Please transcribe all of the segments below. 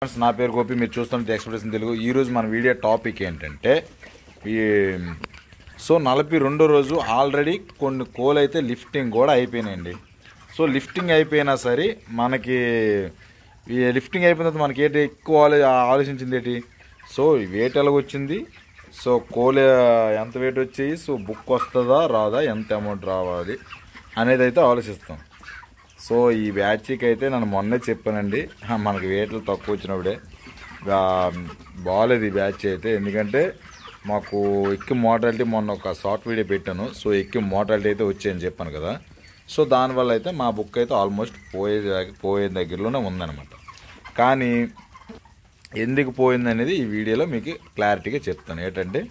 నా పేరు గోపి, మీరు చూస్తున్నది ఎక్స్ప్రెషన్ తెలుగు. ఈరోజు మన వీడియో టాపిక్ ఏంటంటే సో 42వ రోజు ఆల్రెడీ కొన్ని కోల్ అయితే లిఫ్టింగ్ కూడా అయిపోయినాయండి. సో లిఫ్టింగ్ అయిపోయినా సరే మనకి ఈ లిఫ్టింగ్ అయిపోయిన తర్వాత మనకి ఏంటి ఎక్కువ ఆలోచించింది ఏంటి, సో వెయిట్ ఎలాగొచ్చింది, సో కోల్ ఎంత వెయిట్ వచ్చాయి, సో బుక్ వస్తుందా రాదా, ఎంత అమౌంట్ రావాలి అనేది అయితే ఆలోచిస్తాం. సో ఈ బ్యాచ్కి అయితే నేను మొన్నే చెప్పానండి, మనకి వెయిట్లు తక్కువ వచ్చినప్పుడే బాగాలేదు ఈ బ్యాచ్ అయితే. ఎందుకంటే మాకు ఎక్కువ మోటాలిటీ మొన్న ఒక షార్ట్ వీడియో పెట్టాను, సో ఎక్కువ మోటాలిటీ అయితే వచ్చాయని చెప్పాను కదా. సో దానివల్ల అయితే మా బుక్ అయితే ఆల్మోస్ట్ పోయే దగ్గరలోనే ఉందన్నమాట. కానీ ఎందుకు పోయింది అనేది ఈ వీడియోలో మీకు క్లారిటీగా చెప్తాను. ఏంటంటే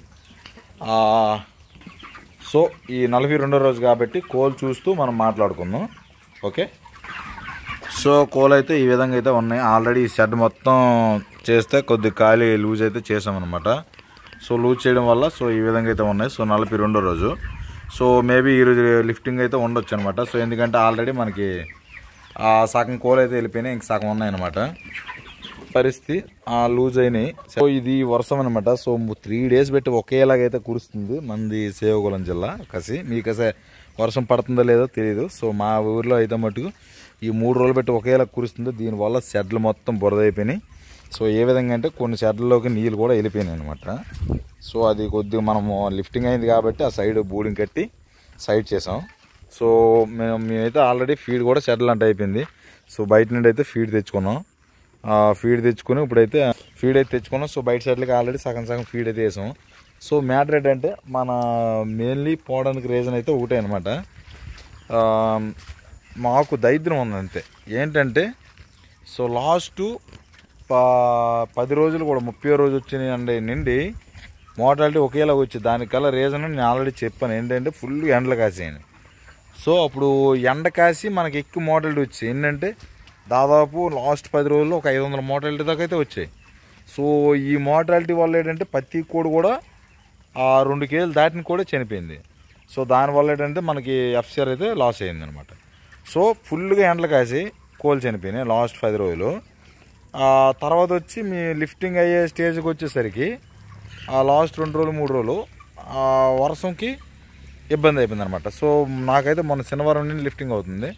సో ఈ 42వ రోజు కాబట్టి కోల్ చూస్తూ మనం మాట్లాడుకుందాం. ఓకే, సో కోల్ అయితే ఈ విధంగా అయితే ఉన్నాయి. ఆల్రెడీ ఈ షెడ్ మొత్తం చేస్తే కొద్ది ఖాళీ లూజ్ అయితే చేసామన్నమాట. సో లూజ్ చేయడం వల్ల సో ఈ విధంగా అయితే ఉన్నాయి. సో 42వ రోజు, సో మేబీ ఈరోజు లిఫ్టింగ్ అయితే ఉండొచ్చు అనమాట. సో ఎందుకంటే ఆల్రెడీ మనకి సగం కోల్ అయితే వెళ్ళిపోయినాయి, ఇంక సగం ఉన్నాయన్నమాట. పరిస్థితి లూజ్ అయినాయి. సో ఇది వర్షం అనమాట. సో 3 days పెట్టి ఒకేలాగైతే కురుస్తుంది మంది శ్రీకాకుళం జిల్లా కసి. మీకు వర్షం పడుతుందో లేదో తెలియదు. సో మా ఊర్లో అయితే మటుకు ఈ 3 రోజులు పెట్టి ఒకేలా కురుస్తుంది. దీనివల్ల షెడ్లు మొత్తం బురదైపోయినాయి. సో ఏ విధంగా అంటే కొన్ని షెడ్లలోకి నీళ్ళు కూడా వెళ్ళిపోయినాయి అనమాట. సో అది కొద్దిగా మనము లిఫ్టింగ్ అయింది కాబట్టి ఆ సైడ్ బోర్డింగ్ కట్టి సైడ్ చేసాం. సో మేమైతే ఆల్రెడీ ఫీడ్ కూడా షెడ్లు అంటే అయిపోయింది. సో బయట నుండి అయితే ఫీడ్ తెచ్చుకున్నాం. ఫీడ్ తెచ్చుకుని ఇప్పుడైతే ఫీడ్ అయితే తెచ్చుకున్నాం. సో బయట షెడ్లకి ఆల్రెడీ సగం ఫీడ్ అయితే వేసాం. సో మ్యాటర్ ఏంటంటే మన మెయిన్లీ పోవడానికి రీజన్ అయితే ఒకటే అనమాట, మాకు దరిద్రం ఉంది అంతే. ఏంటంటే సో లాస్ట్ 10 రోజులు కూడా 30వ రోజు వచ్చినాయి నిండి మోటాలిటీ ఒకేలాగా వచ్చి దానికల్లా రీజన్ నేను ఆల్రెడీ చెప్పాను. ఏంటంటే ఫుల్ ఎండలు కాసాయని. సో అప్పుడు ఎండ కాసి మనకి ఎక్కువ మోటాలిటీ వచ్చాయి. ఏంటంటే దాదాపు లాస్ట్ 10 రోజుల్లో ఒక 500 మోటాలిటీ దాకా అయితే వచ్చాయి. సో ఈ మోటాలిటీ వల్ల ఏంటంటే పత్తి కోడి కూడా 2 కేజీలు దాటిన కూడా చనిపోయింది. సో దానివల్ల ఏంటంటే మనకి ఎఫ్సిఆర్ అయితే లాస్ అయిందనమాట. సో ఫుల్గా ఎండలు కాసి కోళ్ళు చనిపోయినాయి లాస్ట్ 10 రోజులు. తర్వాత వచ్చి మీ లిఫ్టింగ్ అయ్యే స్టేజ్కి వచ్చేసరికి లాస్ట్ 2 రోజులు 3 రోజులు వర్షంకి ఇబ్బంది అయిపోయింది అనమాట. సో నాకైతే మొన్న శనివారం నుండి లిఫ్టింగ్ అవుతుంది.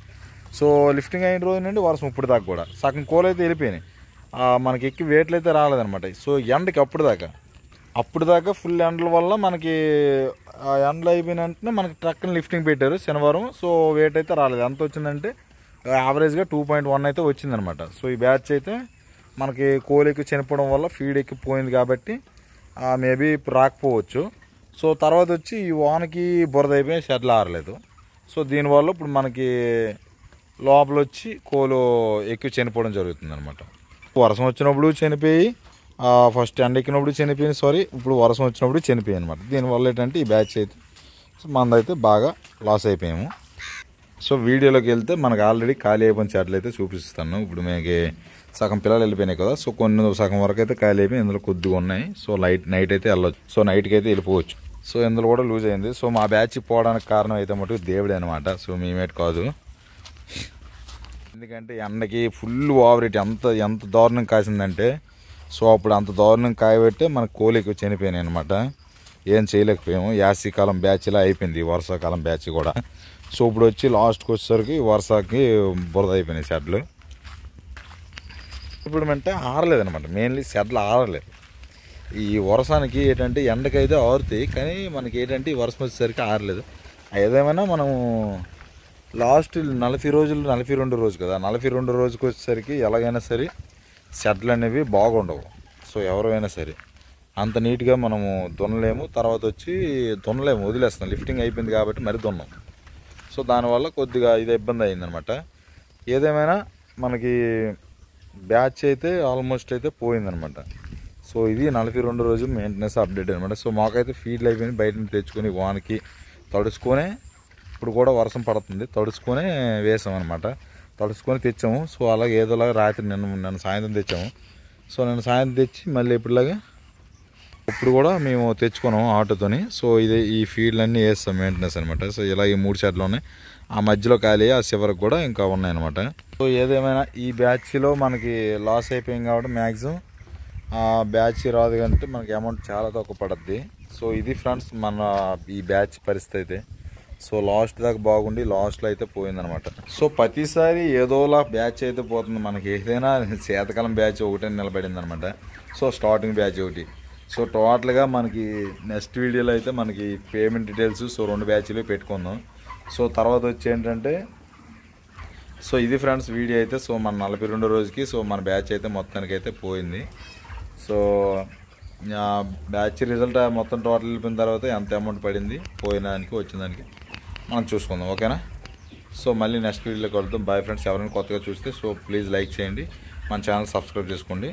సో లిఫ్టింగ్ అయిన రోజు నుండి వర్షం ఇప్పుడు దాకా కూడా సగం కోళ్ళు అయితే వెళ్ళిపోయినాయి. మనకి ఎక్కువ వెయిట్లు అయితే రాలేదనమాట. సో ఎండకి అప్పుడు దాకా ఫుల్ ఎండల వల్ల మనకి ఎండలు అయిపోయిన వెంటనే మనకి ట్రక్ని లిఫ్టింగ్ పెట్టారు శనివారం. సో వెయిట్ అయితే రాలేదు. ఎంత వచ్చిందంటే యావరేజ్గా 2.1 అయితే వచ్చిందనమాట. సో ఈ బ్యాచ్ అయితే మనకి కోళ్ళు ఎక్కువ చనిపోవడం వల్ల ఫీడ్ ఎక్కిపోయింది కాబట్టి మేబీ ఇప్పుడు రాకపోవచ్చు. సో తర్వాత వచ్చి ఈ వానకి బురద అయిపోయి షెడ్లు ఆరలేదు. సో దీనివల్ల ఇప్పుడు మనకి లోపల వచ్చి కోళ్ళు ఎక్కువ చనిపోవడం జరుగుతుంది అనమాట. వర్షం వచ్చినప్పుడు చనిపోయి, ఫస్ట్ ఎండ ఎక్కినప్పుడు చనిపోయింది, ఇప్పుడు వర్షం వచ్చినప్పుడు చనిపోయాయి అనమాట. దీనివల్ల ఏంటంటే ఈ బ్యాచ్ అయితే మనదైతే బాగా లాస్ అయిపోయాము. సో వీడియోలోకి వెళ్తే మనకు ఆల్రెడీ ఖాళీ అయిపోయిన షెడ్లు అయితే చూపిస్తాను. ఇప్పుడు మనకి సగం పిల్లలు వెళ్ళిపోయినాయి కదా. సో కొన్ని సగం వరకు అయితే ఖాళీ అయిపోయి ఇందులో కొద్దిగా ఉన్నాయి. సో నైట్ అయితే వెళ్ళొచ్చు. సో నైట్కి అయితే వెళ్ళిపోవచ్చు. సో ఇందులో కూడా లూజ్ అయింది. సో మా బ్యాచ్ పోవడానికి కారణం అయితే మటుకు దేవుడే అనమాట. సో మేమేటి కాదు. ఎందుకంటే ఎండకి ఫుల్ ఓవరేట్ ఎంత దారుణం కాసిందంటే, సో అప్పుడు అంత దారుణం కాయబెట్టే మనకు కోళ్ళు ఎక్కువ చనిపోయినాయి అనమాట. ఏం చేయలేకపోయాము. యాసీకాలం బ్యాచ్ ఇలా అయిపోయింది, వర్షాకాలం బ్యాచ్ కూడా. సో ఇప్పుడు వచ్చి లాస్ట్కి వచ్చేసరికి వర్షాకి బురద అయిపోయినాయి షెడ్లు. ఇప్పుడు అంటే ఆరలేదనమాట, మెయిన్లీ షెడ్లు ఆరలేదు. ఈ వర్షానికి ఏంటంటే ఎండకైతే ఆరుతాయి, కానీ మనకి ఏంటంటే ఈ వర్షం వచ్చేసరికి ఆరలేదు. ఏదేమైనా మనము లాస్ట్ 42 రోజు కదా, 42 రోజుకి వచ్చేసరికి ఎలాగైనా సరే షెడ్లు అనేవి బాగుండవు. సో ఎవరైనా సరే అంత నీట్గా మనము దున్నలేము. తర్వాత వచ్చి దున్నలేము, వదిలేస్తాం. లిఫ్టింగ్ అయిపోయింది కాబట్టి మరి దున్నాం. సో దానివల్ల కొద్దిగా ఇది ఇబ్బంది అయిందనమాట. ఏదేమైనా మనకి బ్యాచ్ అయితే ఆల్మోస్ట్ అయితే పోయిందనమాట. సో ఇది 42 రోజు మెయింటెనెన్స్ అప్డేట్ అనమాట. సో మాకైతే ఫీడ్లు అయిపోయింది, బయట నుంచి తెచ్చుకొని వానకి తడుచుకొనే, ఇప్పుడు కూడా వర్షం పడుతుంది, తడుచుకొనే వేసామన్నమాట. తడుచుకొని తెచ్చాము. సో అలాగే ఏదోలాగా రాత్రి నిన్న సాయంత్రం తెచ్చాము. సో నిన్న సాయంత్రం తెచ్చి మళ్ళీ ఇప్పుడులాగా ఇప్పుడు కూడా మేము తెచ్చుకున్నాము ఆటోతోని. సో ఈ ఫీడ్లన్నీ వేస్తాం మెయింటెనెన్స్ అనమాట. సో ఇలా ఈ 3 షెడ్లు ఉన్నాయి. ఆ మధ్యలో ఖాళీ, ఆ చివరికి కూడా ఇంకా ఉన్నాయన్నమాట. సో ఏదేమైనా ఈ బ్యాచ్లో మనకి లాస్ అయిపోయింది కాబట్టి మ్యాక్సిమం బ్యాచ్ రాదు కంటే మనకి అమౌంట్ చాలా తక్కువ పడుద్ది. సో ఇది ఫ్రెండ్స్ మన ఈ బ్యాచ్ పరిస్థితి అయితే. సో లాస్ట్ దాకా బాగుండి లాస్ట్లో అయితే పోయిందనమాట. సో ప్రతిసారి ఏదోలా బ్యాచ్ అయితే పోతుంది మనకి. ఏదైనా శీతకాలం బ్యాచ్ ఒకటే నిలబడింది అనమాట. సో స్టార్టింగ్ బ్యాచ్ ఒకటి. సో టోటల్గా మనకి నెక్స్ట్ వీడియోలో అయితే మనకి పేమెంట్ డీటెయిల్స్ సో 2 బ్యాచ్లు పెట్టుకుందాం. సో తర్వాత వచ్చి ఏంటంటే సో ఇది ఫ్రెండ్స్ వీడియో అయితే. సో మన 42 రోజుకి సో మన బ్యాచ్ అయితే మొత్తానికి అయితే పోయింది. సో బ్యాచ్ రిజల్ట్ మొత్తం టోటల్ వెళ్ళిపోయిన తర్వాత ఎంత అమౌంట్ పడింది పోయిన దానికి వచ్చిన దానికి మనం చూసుకుందాం. ఓకేనా? సో మళ్ళీ నెక్స్ట్ వీడియోలో కలుద్దాం. Bye friends. ఎవరైనా కొత్తగా చూస్తే సో ప్లీజ్ లైక్ చేయండి, మన ఛానల్ సబ్స్క్రైబ్ చేసుకోండి.